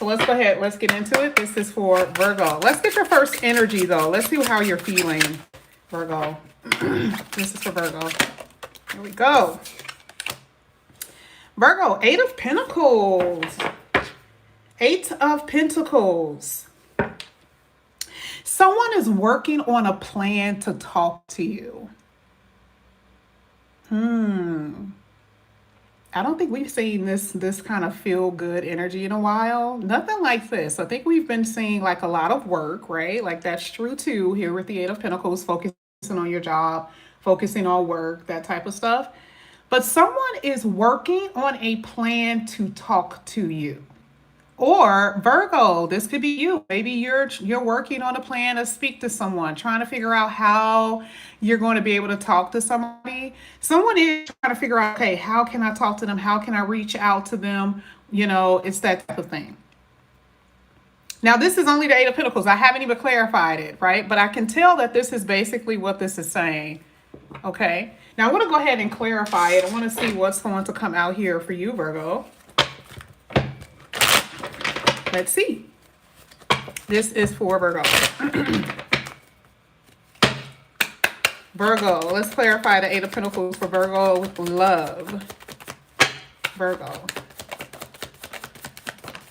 So let's go ahead. Let's get into it. This is for Virgo. Let's get your first energy, though. Let's see how you're feeling, Virgo. This is for Virgo. Here we go. Virgo, Eight of Pentacles. Eight of Pentacles. Someone is working on a plan to talk to you. I don't think we've seen this kind of feel good energy in a while. Nothing like this. I think we've been seeing like a lot of work, right? Like that's true too here with the Eight of Pentacles, focusing on your job, focusing on work, that type of stuff. But someone is working on a plan to talk to you. Or Virgo, this could be you. Maybe you're working on a plan to speak to someone, trying to figure out how you're going to be able to talk to somebody. Someone is trying to figure out, okay, how can I talk to them? How can I reach out to them? You know, it's that type of thing. Now, this is only the Eight of Pentacles. I haven't even clarified it, right? But I can tell that this is basically what this is saying. Okay. Now, I want to go ahead and clarify it. I want to see what's going to come out here for you, Virgo. Let's see. This is for Virgo. Virgo, let's clarify the Eight of Pentacles for Virgo with love. Virgo.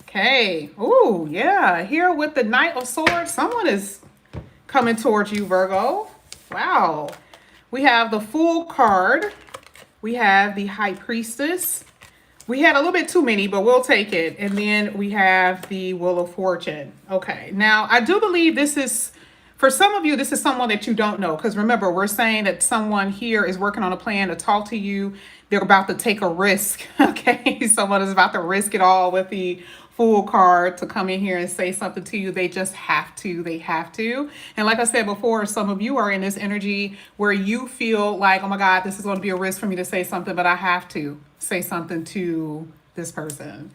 Okay. Ooh, yeah. Here with the Knight of Swords, someone is coming towards you, Virgo. Wow. We have the Fool card. We have the High Priestess. We had a little bit too many, but we'll take it. And then we have the Wheel of Fortune. Okay. Now, I do believe this is, for some of you, this is someone that you don't know. Because remember, we're saying that someone here is working on a plan to talk to you. They're about to take a risk. Okay. Someone is about to risk it all with the Fool card to come in here and say something to you. They just have to. They have to. And like I said before, some of you are in this energy where you feel like, oh my God, this is going to be a risk for me to say something, but I have to say something to this person.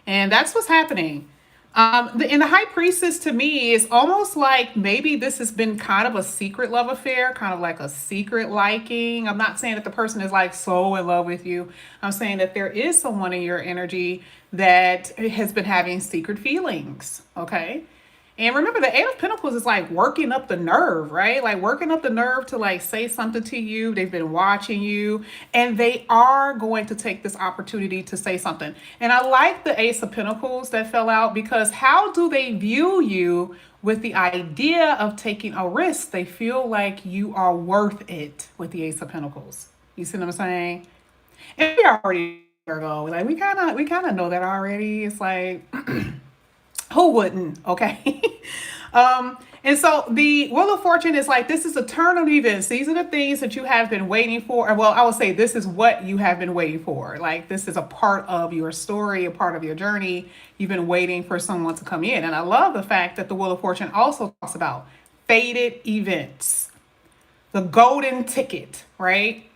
And that's what's happening. In the High Priestess, to me, is almost like maybe this has been kind of a secret love affair, kind of like a secret liking. I'm not saying that the person is like so in love with you. I'm saying that there is someone in your energy that has been having secret feelings. Okay. And remember, the Eight of Pentacles is like working up the nerve, right? Like working up the nerve to like say something to you. They've been watching you and they are going to take this opportunity to say something. And I like the Ace of Pentacles that fell out because how do they view you with the idea of taking a risk? They feel like you are worth it with the Ace of Pentacles. You see what I'm saying? And we already Virgo, like we kind of know that already. It's like, who wouldn't? Okay. And so the Wheel of Fortune is like, this is a turn of events. These are the things that you have been waiting for. Well, I would say this is what you have been waiting for. Like this is a part of your story, a part of your journey. You've been waiting for someone to come in. And I love the fact that the Wheel of Fortune also talks about fated events, the golden ticket, right?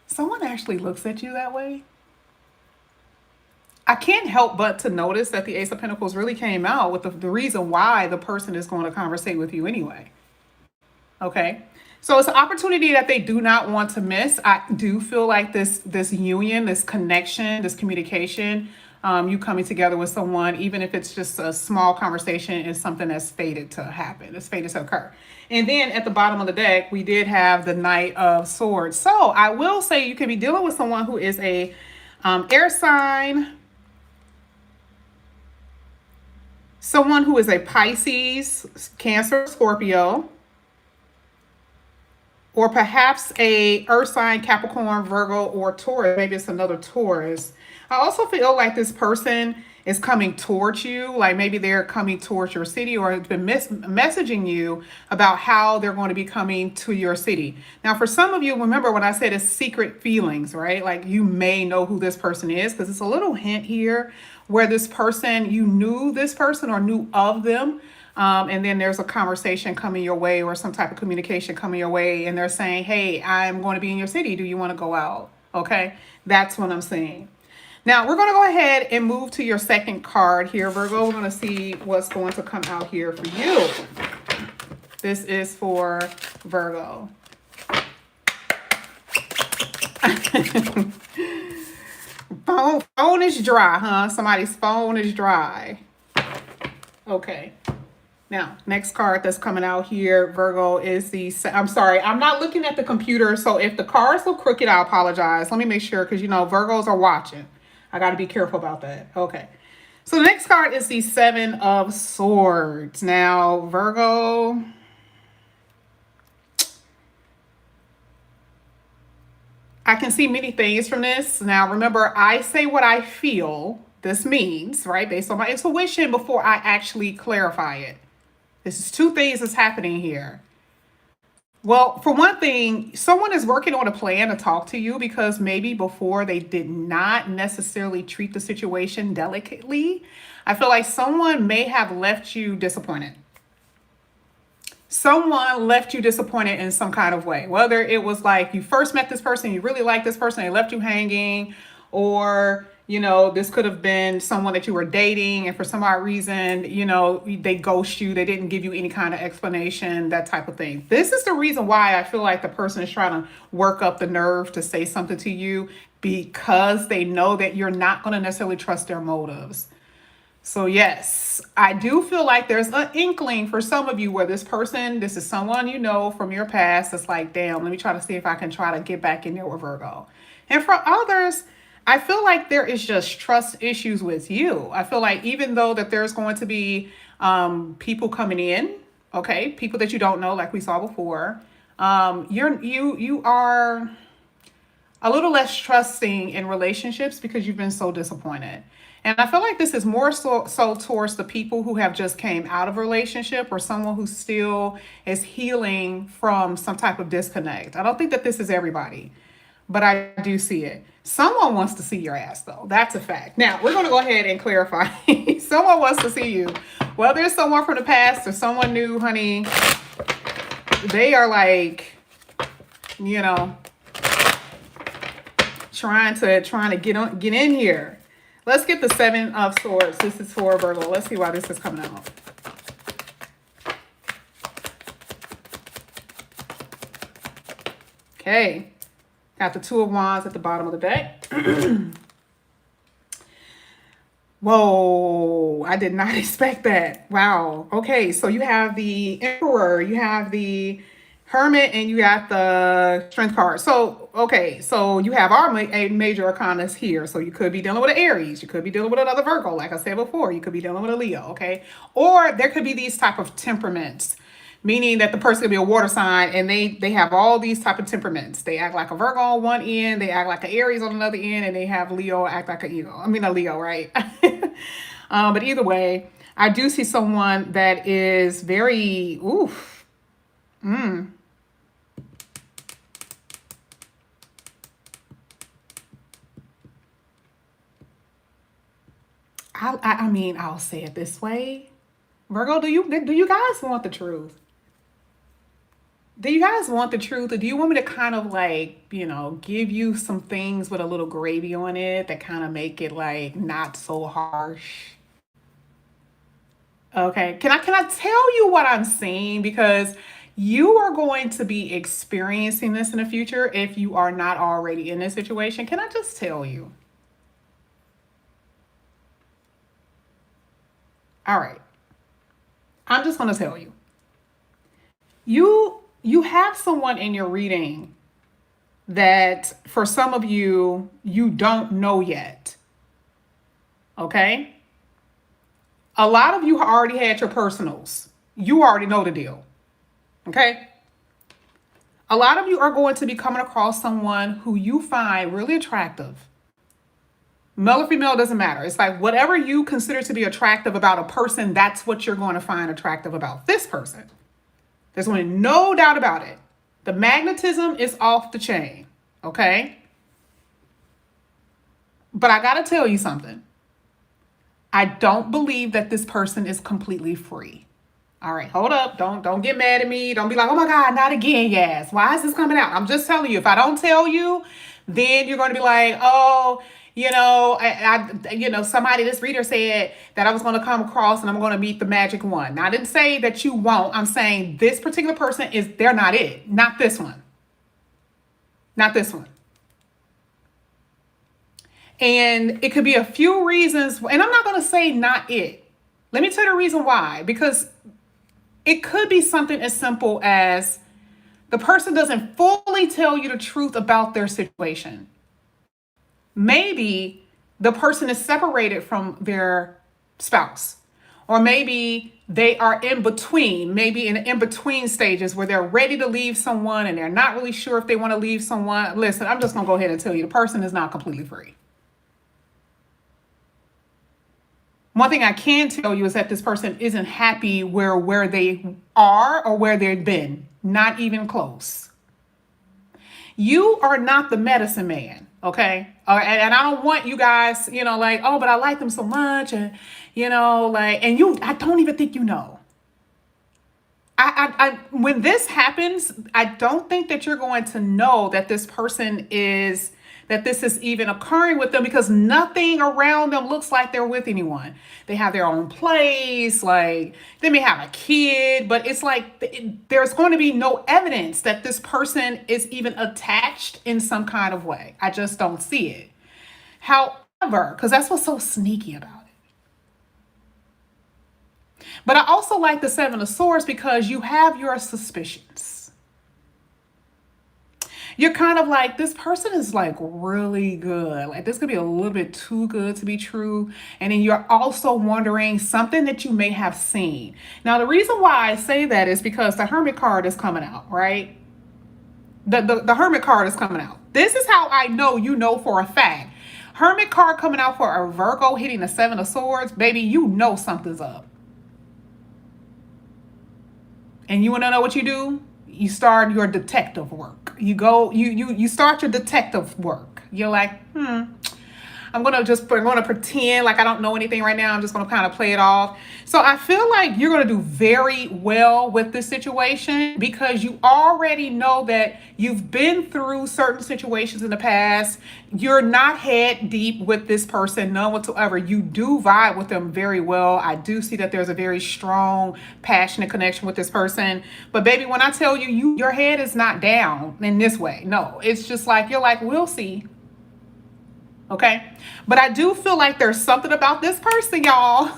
Someone actually looks at you that way. I can't help but to notice that the Ace of Pentacles really came out with the reason why the person is going to conversate with you anyway. Okay. So it's an opportunity that they do not want to miss. I do feel like this union, this connection, this communication, you coming together with someone, even if it's just a small conversation, is something that's fated to happen. It's fated to occur. And then at the bottom of the deck, we did have the Knight of Swords. So I will say you can be dealing with someone who is a air sign, someone who is a Pisces, Cancer, Scorpio, or perhaps a Earth sign, Capricorn, Virgo, or Taurus. Maybe it's another Taurus. I also feel like this person is coming towards you. Like maybe they're coming towards your city or have been messaging you about how they're going to be coming to your city. Now, for some of you, remember when I said it's secret feelings, right? Like you may know who this person is because it's a little hint here where this person, you knew this person or knew of them. And then there's a conversation coming your way or some type of communication coming your way. And they're saying, hey, I'm going to be in your city. Do you want to go out? Okay. That's what I'm saying. Now we're going to go ahead and move to your second card here, Virgo. We're going to see what's going to come out here for you. This is for Virgo. Phone is dry, huh? Somebody's phone is dry. Okay. Now, next card that's coming out here, Virgo, is the, I'm sorry, I'm not looking at the computer. So if the cards look crooked, I apologize. Let me make sure, because, you know, Virgos are watching. I got to be careful about that. Okay. So the next card is the Seven of Swords. Now, Virgo, I can see many things from this. Now, remember, I say what I feel this means, right? Based on my intuition before I actually clarify it. This is two things that's happening here. Well, for one thing, someone is working on a plan to talk to you because maybe before they did not necessarily treat the situation delicately. I feel like someone may have left you disappointed. Someone left you disappointed in some kind of way. Whether it was like you first met this person, you really liked this person, they left you hanging, or you know, this could have been someone that you were dating, and for some odd reason, you know, they ghost you, they didn't give you any kind of explanation, that type of thing. This is the reason why I feel like the person is trying to work up the nerve to say something to you, because they know that you're not going to necessarily trust their motives. So yes, I do feel like there's an inkling for some of you where this person, this is someone you know from your past, that's like, damn, let me try to see if I can try to get back in there with Virgo. And for others, I feel like there is just trust issues with you. I feel like even though that there's going to be people coming in, okay, people that you don't know, like we saw before, you are a little less trusting in relationships because you've been so disappointed. And I feel like this is more so towards the people who have just came out of a relationship, or someone who still is healing from some type of disconnect. I don't think that this is everybody, but I do see it. Someone wants to see your ass, though. That's a fact. Now, we're going to go ahead and clarify. Someone wants to see you. Whether it's someone from the past or someone new, honey, they are like, you know, trying to get in here. Let's get the Seven of Swords. This is for Virgo. Let's see why this is coming out. Okay. Got the Two of Wands at the bottom of the deck. Whoa, I did not expect that. Wow. Okay, so you have the Emperor, you have the Hermit, and you got the Strength card. So, okay, so you have our major arcanas here. So you could be dealing with an Aries. You could be dealing with another Virgo, like I said before. You could be dealing with a Leo, okay? Or there could be these type of temperaments, meaning that the person could be a water sign, and they have all these type of temperaments. They act like a Virgo on one end, they act like an Aries on another end, and they have Leo act like a Leo, right? But either way, I do see someone that is very, oof. I mean, I'll say it this way. Virgo, do you guys want the truth? Do you guys want the truth, or do you want me to kind of like, you know, give you some things with a little gravy on it that kind of make it like not so harsh? Okay. Can I tell you what I'm saying? Because you are going to be experiencing this in the future if you are not already in this situation. Can I just tell you? All right. I'm just going to tell you. You have someone in your reading that for some of you you don't know yet. Okay? A lot of you already had your personals. You already know the deal. Okay? A lot of you are going to be coming across someone who you find really attractive. Male or female, doesn't matter. It's like whatever you consider to be attractive about a person, that's what you're going to find attractive about this person. There's only no doubt about it. The magnetism is off the chain. Okay? But I got to tell you something. I don't believe that this person is completely free. All right, hold up. Don't get mad at me. Don't be like, oh my God, not again, yes. Why is this coming out? I'm just telling you. If I don't tell you, then you're going to be like, oh, you know, somebody, this reader said that I was going to come across and I'm going to meet the magic one. Now, I didn't say that you won't. I'm saying this particular person they're not it. Not this one. Not this one. And it could be a few reasons. And I'm not going to say not it. Let me tell you the reason why. Because it could be something as simple as the person doesn't fully tell you the truth about their situation. Maybe the person is separated from their spouse, or maybe they are in between, maybe in between stages where they're ready to leave someone and they're not really sure if they want to leave someone. Listen, I'm just going to go ahead and tell you the person is not completely free. One thing I can tell you is that this person isn't happy where they are or where they've been. Not even close. You are not the medicine man, okay? And I don't want you guys, like, oh, but I like them so much, and I don't even think you know. When this happens, I don't think that you're going to know that this is even occurring with them, because nothing around them looks like they're with anyone. They have their own place, like they may have a kid, but it's like there's going to be no evidence that this person is even attached in some kind of way. I just don't see it. However, because that's what's so sneaky about it. But I also like the Seven of Swords because you have your suspicions. You're kind of like, this person is like really good. Like this could be a little bit too good to be true. And then you're also wondering something that you may have seen. Now, the reason why I say that is because the Hermit card is coming out, right? The Hermit card is coming out. This is how I know you know for a fact. Hermit card coming out for a Virgo hitting the Seven of Swords, baby, you know something's up. And you want to know what you do? You start your detective work. You start your detective work. You're like, I'm gonna pretend like I don't know anything right now. I'm just gonna kind of play it off. So I feel like you're gonna do very well with this situation because you already know that you've been through certain situations in the past. You're not head deep with this person, none whatsoever. You do vibe with them very well. I do see that there's a very strong, passionate connection with this person. But baby, when I tell you, your head is not down in this way. No, it's just like, you're like, we'll see. Okay. But I do feel like there's something about this person, y'all,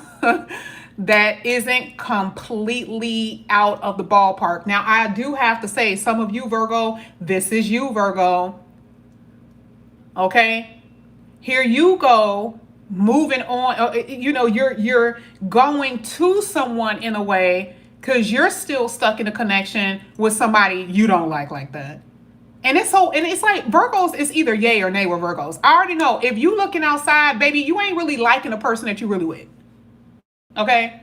that isn't completely out of the ballpark. Now, I do have to say, some of you, Virgo, this is you, Virgo. Okay. Here you go, moving on. You're going to someone in a way because you're still stuck in a connection with somebody you don't like that. And it's like Virgos is either yay or nay with Virgos. I already know if you looking outside, baby, you ain't really liking the person that you really with. Okay.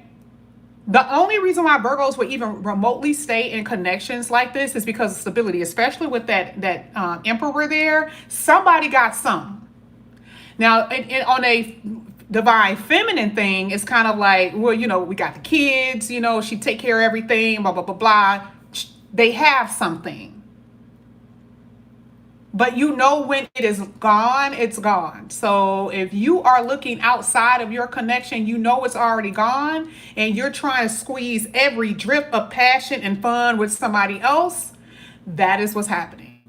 The only reason why Virgos would even remotely stay in connections like this is because of stability, especially with that Emperor there. Somebody got some. Now, on a divine feminine thing, it's kind of like, well, we got the kids, she take care of everything, blah, blah, blah, blah. They have something. But when it is gone, it's gone. So if you are looking outside of your connection, it's already gone, and you're trying to squeeze every drip of passion and fun with somebody else, that is what's happening.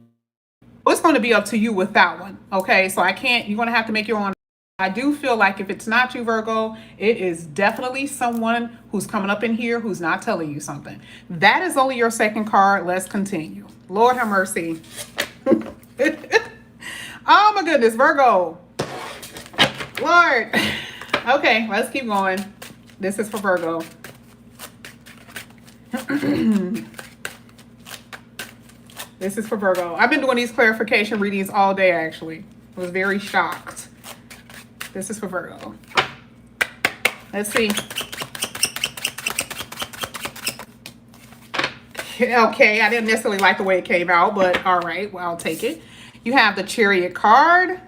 It's going to be up to you with that one. Okay, so you're going to have to make your own. I do feel like if it's not you, Virgo, it is definitely someone who's coming up in here who's not telling you something. That is only your second card. Let's continue. Lord have mercy. Oh my goodness, Virgo. Lord. Okay, let's keep going. This is for Virgo. This is for Virgo. I've been doing these clarification readings all day, actually. I was very shocked. This is for Virgo. Let's see. Okay, I didn't necessarily like the way it came out, but all right, well, I'll take it. You have the Chariot card.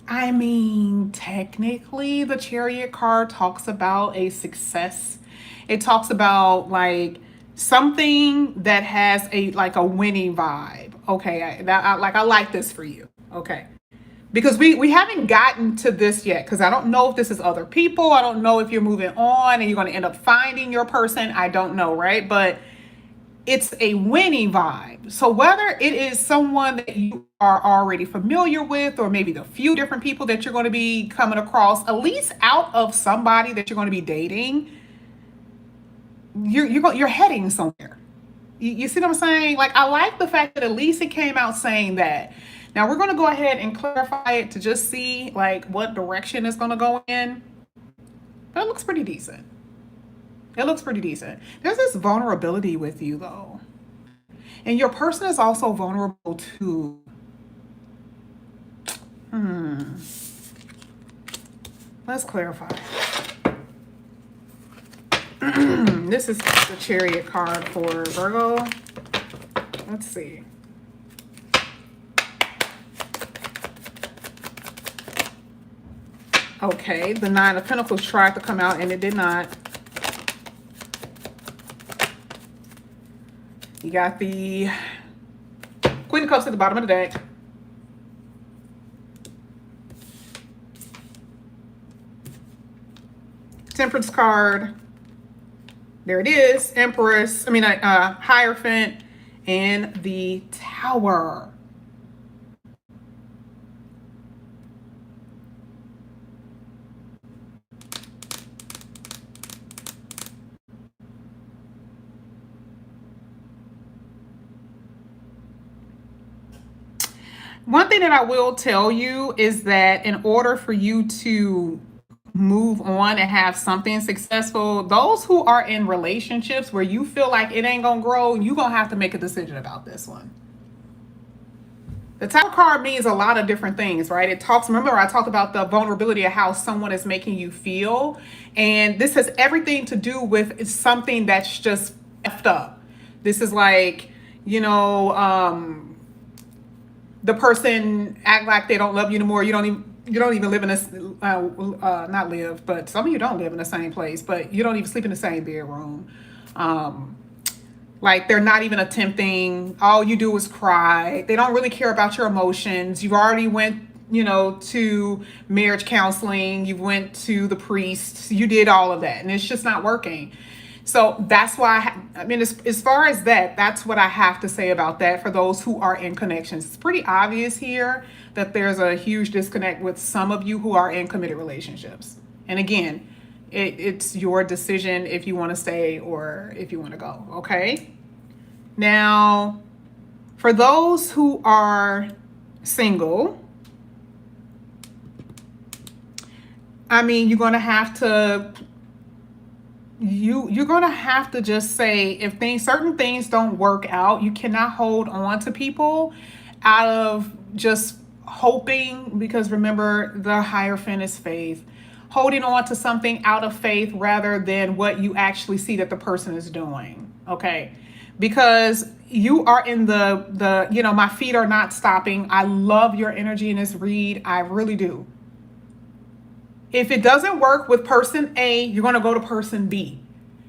I mean, technically, the Chariot card talks about a success. It talks about like something that has a winning vibe. Okay, I like this for you. Okay, because we haven't gotten to this yet, because I don't know if this is other people. I don't know if you're moving on and you're going to end up finding your person. I don't know, right? But it's a winning vibe. So whether it is someone that you are already familiar with, or maybe the few different people that you're going to be coming across, at least out of somebody that you're going to be dating, you're heading somewhere. You see what I'm saying? Like, I like the fact that at least it came out saying that. Now we're going to go ahead and clarify it to just see like what direction it's going to go in. But it looks pretty decent. It looks pretty decent. There's this vulnerability with you though. And your person is also vulnerable too. Let's clarify. This is the Chariot card for Virgo. Let's see. Okay, the Nine of Pentacles tried to come out and it did not. You got the Queen of Cups at the bottom of the deck. Temperance card. There it is. Empress. Hierophant. And the Tower. One thing that I will tell you is that in order for you to move on and have something successful, those who are in relationships where you feel like it ain't gonna grow, you're gonna have to make a decision about this one. The Tower card means a lot of different things, right? It talks, remember I talked about the vulnerability of how someone is making you feel. And this has everything to do with something that's just effed up. This is like, the person act like they don't love you anymore. You don't even live in this, not live, but some of you don't live in the same place, but you don't even sleep in the same bedroom. Like they're not even attempting. All you do is cry. They don't really care about your emotions. You've already went, to marriage counseling. You went to the priest. You did all of that and it's just not working. So that's why, as far as that, that's what I have to say about that for those who are in connections. It's pretty obvious here that there's a huge disconnect with some of you who are in committed relationships. And again, it's your decision if you want to stay or if you want to go, okay? Now, for those who are single, you're going to have to you're going to have to just say if certain things don't work out, you cannot hold on to people out of just hoping, because remember the Hierophant is faith. Holding on to something out of faith rather than what you actually see that the person is doing. Okay. Because you are in the my feet are not stopping. I love your energy in this read. I really do. If it doesn't work with person A, you're going to go to person B.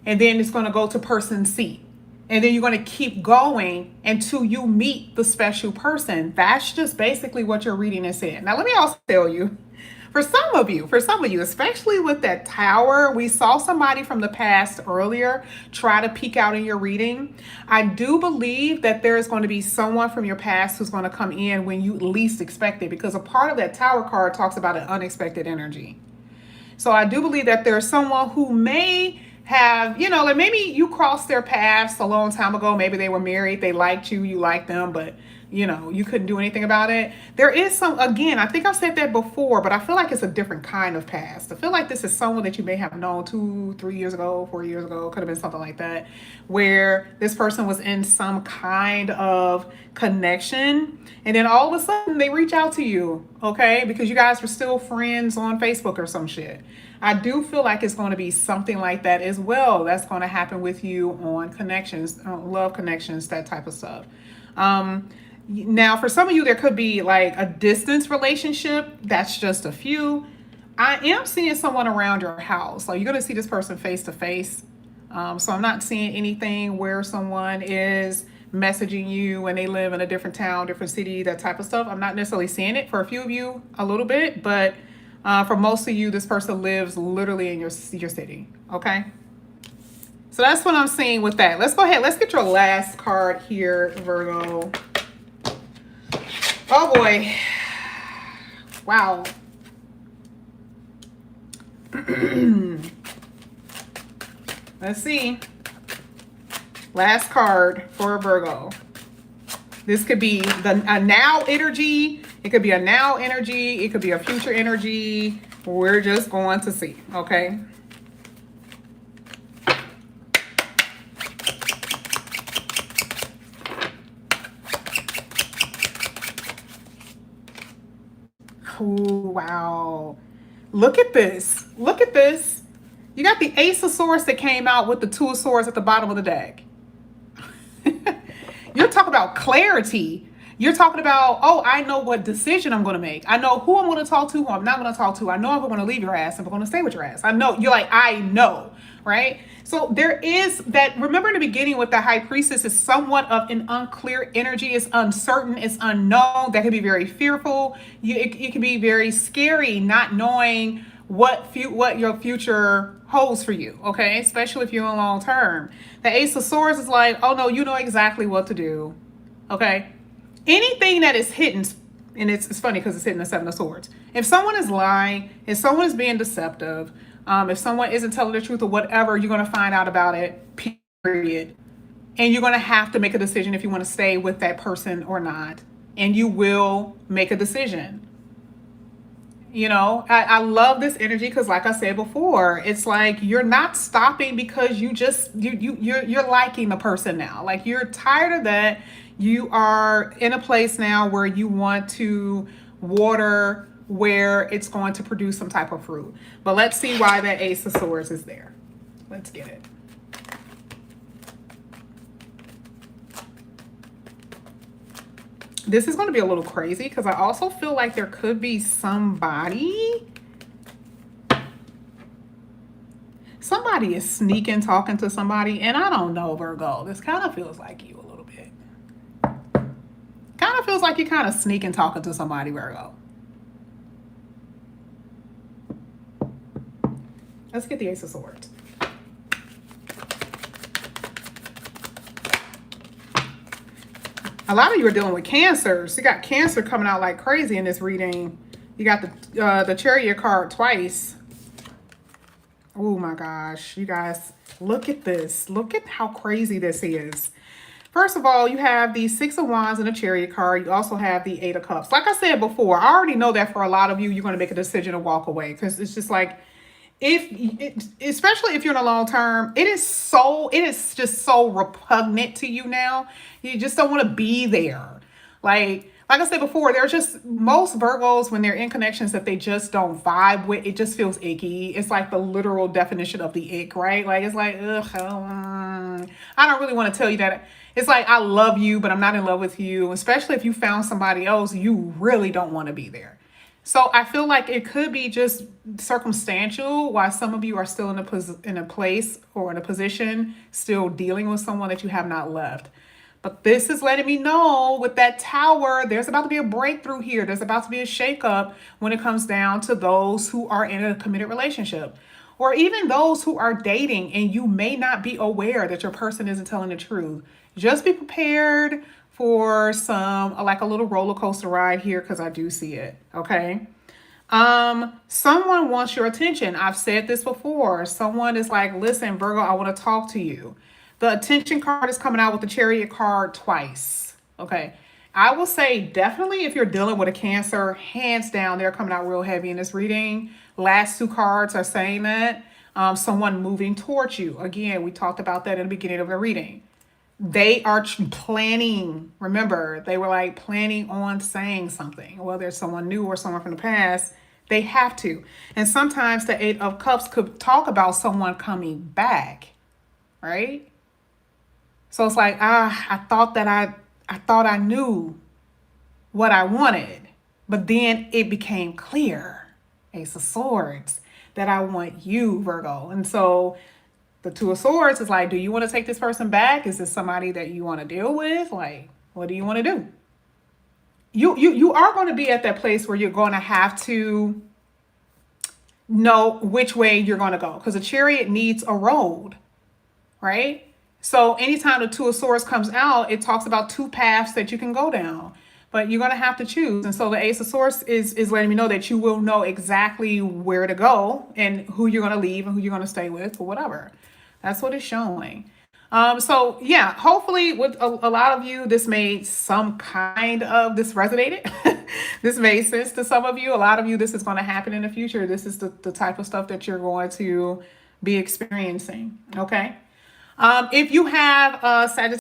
And then it's going to go to person C. And then you're going to keep going until you meet the special person. That's just basically what your reading is saying. Now, let me also tell you, for some of you, especially with that Tower, we saw somebody from the past earlier try to peek out in your reading. I do believe that there is going to be someone from your past who's going to come in when you least expect it, because a part of that Tower card talks about an unexpected energy. So I do believe that there's someone who may have, like maybe you crossed their paths a long time ago. Maybe they were married, they liked you, you liked them, but you couldn't do anything about it. There is some, again, I think I've said that before, but I feel like it's a different kind of past. I feel like this is someone that you may have known 2, 3 years ago, 4 years ago, could have been something like that, where this person was in some kind of connection. And then all of a sudden they reach out to you, okay? Because you guys were still friends on Facebook or some shit. I do feel like it's going to be something like that as well. That's going to happen with you on connections, love connections, that type of stuff. Now, for some of you, there could be like a distance relationship. That's just a few. I am seeing someone around your house. Like, you're going to see this person face to face. So I'm not seeing anything where someone is messaging you when they live in a different town, different city, that type of stuff. I'm not necessarily seeing it. For a few of you, a little bit, but for most of you, this person lives literally in your city. Okay. So that's what I'm seeing with that. Let's go ahead. Let's get your last card here, Virgo. Oh boy. Wow. Let's see. Last card for Virgo. This could be a now energy. It could be a now energy. It could be a future energy. We're just going to see. Okay. Oh, wow. Look at this. Look at this. You got the Ace of Swords that came out with the Two of Swords at the bottom of the deck. You're talking about clarity. You're talking about, oh, I know what decision I'm going to make. I know who I'm going to talk to, who I'm not going to talk to. I know I'm going to leave your ass and I'm going to stay with your ass. I know. You're like, I know, right? So there is that. Remember in the beginning with the High Priestess is somewhat of an unclear energy. It's uncertain. It's unknown. That can be very fearful. It can be very scary not knowing what your future holds for you, okay? Especially if you're in long term. The Ace of Swords is like, oh no, you know exactly what to do, okay? Anything that is hidden, and it's funny because it's hitting the Seven of Swords. If someone is lying, if someone is being deceptive, if someone isn't telling the truth or whatever, you're going to find out about it, period. And you're going to have to make a decision if you want to stay with that person or not. And you will make a decision. You know, I love this energy because, like I said before, it's like you're not stopping because you're liking the person now. Like you're tired of that. You are in a place now where you want to water where it's going to produce some type of fruit. But let's see why that Ace of Swords is there. Let's get it. This is going to be a little crazy because I also feel like there could be somebody is sneaking talking to somebody, and I don't know, Virgo. This kind of feels like you a little bit. Kind of feels like you're kind of sneaking talking to somebody, Virgo. Let's get the Ace of Swords. A lot of you are dealing with cancers. You got Cancer coming out like crazy in this reading. You got the Chariot card twice. Oh my gosh, you guys, look at this. Look at how crazy this is. First of all, you have the Six of Wands and the Chariot card. You also have the Eight of Cups. Like I said before, I already know that for a lot of you, you're going to make a decision to walk away because it's just like, especially if you're in a long term, it is just so repugnant to you now. You just don't want to be there. Like I said before, there's just most Virgos when they're in connections that they just don't vibe with. It just feels icky. It's like the literal definition of the ick, right? Like it's like, ugh, I don't really want to tell you that. It's like, I love you, but I'm not in love with you. Especially if you found somebody else, you really don't want to be there. So I feel like it could be just circumstantial why some of you are still in a place or in a position still dealing with someone that you have not left. But this is letting me know with that Tower, there's about to be a breakthrough here. There's about to be a shakeup when it comes down to those who are in a committed relationship or even those who are dating and you may not be aware that your person isn't telling the truth. Just be prepared for like a little roller coaster ride here because I do see it. Okay. Someone wants your attention. I've said this before. Someone is like, listen, Virgo, I want to talk to you. The attention card is coming out with the Chariot card twice. Okay. I will say definitely if you're dealing with a Cancer, hands down, they're coming out real heavy in this reading. Last two cards are saying that. Someone moving towards you. Again, we talked about that in the beginning of the reading. They are planning. Remember, they were like planning on saying something, whether it's someone new or someone from the past. They have to. And sometimes the Eight of Cups could talk about someone coming back, right? So it's like, I thought I knew what I wanted, but then it became clear, Ace of Swords, that I want you, Virgo. And so The Two of Swords is like, do you want to take this person back? Is this somebody that you want to deal with? Like, what do you want to do? You are going to be at that place where you're going to have to know which way you're going to go, because a chariot needs a road, right? So anytime the Two of Swords comes out, it talks about two paths that you can go down, but you're going to have to choose. And so the Ace of Swords is letting me know that you will know exactly where to go and who you're going to leave and who you're going to stay with or whatever. That's what it's showing. So yeah, hopefully with a lot of you, this made some kind of, this resonated. This made sense to some of you. A lot of you, this is going to happen in the future. This is the type of stuff that you're going to be experiencing. Okay. If you have Sagittarius